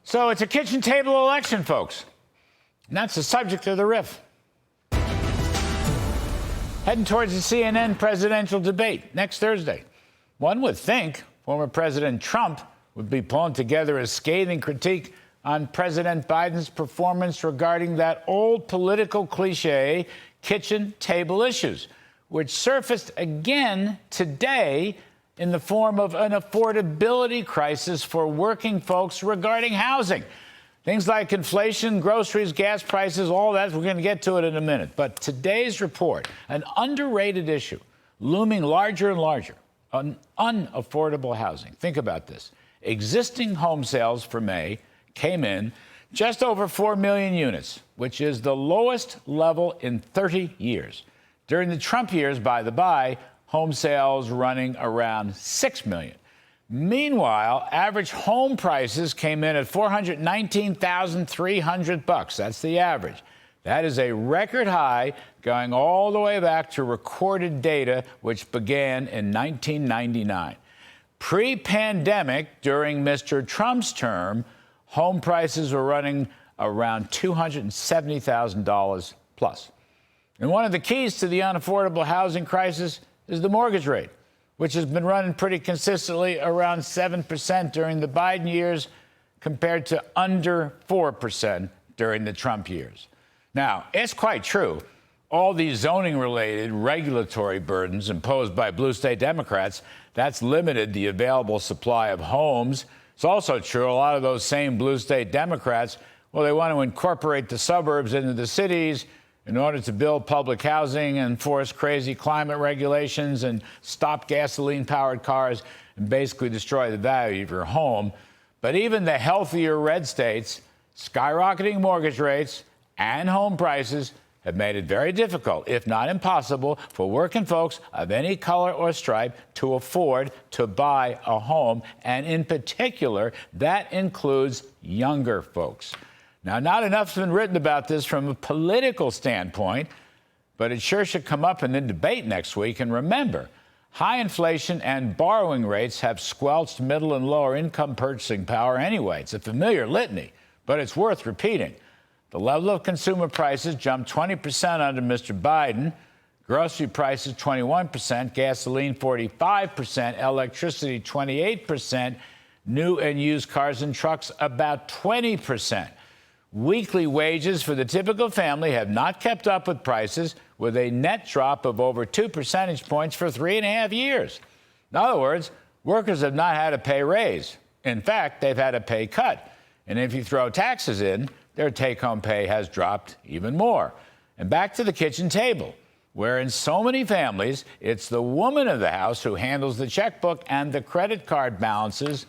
So it's a kitchen table election, folks. And that's the subject of the riff. Heading towards the CNN presidential debate next Thursday. One would think former President Trump would be pulling together a scathing critique on President Biden's performance regarding that old political cliche, kitchen table issues, which surfaced again today in the form of an affordability crisis for working folks regarding housing. Things like inflation, groceries, gas prices, all that, we're going to get to it in a minute. But today's report, an underrated issue, looming larger and larger, unaffordable housing. Think about this. Existing home sales for May came in just over 4 million units, which is the lowest level in 30 years. During the Trump years, by the by, home sales running around 6 million. Meanwhile, average home prices came in at $419,300. That's the average. That is a record high going all the way back to recorded data, which began in 1999. Pre-pandemic, during Mr. Trump's term, home prices were running around $270,000 plus. And one of the keys to the unaffordable housing crisis is the mortgage rate, which has been running pretty consistently around 7% during the Biden years compared to under 4% during the Trump years. Now, it's quite true. All these zoning-related regulatory burdens imposed by blue state Democrats, that's limited the available supply of homes. It's also true a lot of those same blue state Democrats, well, they want to incorporate the suburbs into the cities in order to build public housing and enforce crazy climate regulations and stop gasoline-powered cars and basically destroy the value of your home. But even the healthier red states, skyrocketing mortgage rates and home prices have made it very difficult, if not impossible, for working folks of any color or stripe to afford to buy a home. And in particular, that includes younger folks. Now, not enough's been written about this from a political standpoint, but it sure should come up in the debate next week. And remember, high inflation and borrowing rates have squelched middle and lower income purchasing power anyway. It's a familiar litany, but it's worth repeating. The level of consumer prices jumped 20% under Mr. Biden, grocery prices 21%, gasoline 45%, electricity 28%, new and used cars and trucks about 20%. Weekly wages for the typical family have not kept up with prices, with a net drop of over 2 percentage points for 3.5 years. In other words, workers have not had a pay raise. In fact, they've had a pay cut. And if you throw taxes in, their take-home pay has dropped even more. And back to the kitchen table, where in so many families, it's the woman of the house who handles the checkbook and the credit card balances.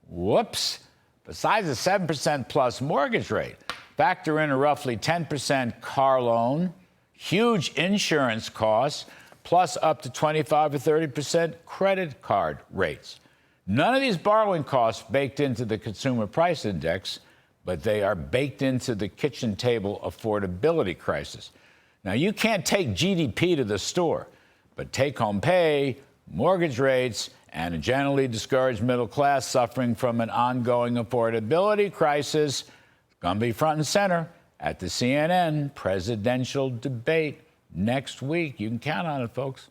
Whoops. Besides a 7% plus mortgage rate, factor in a roughly 10% car loan, huge insurance costs, plus up to 25 or 30% credit card rates. None of these borrowing costs baked into the consumer price index, but they are baked into the kitchen table affordability crisis. Now, you can't take GDP to the store, but take-home pay, mortgage rates, and a generally discouraged middle class suffering from an ongoing affordability crisis is going to be front and center at the CNN presidential debate next week. You can count on it, folks.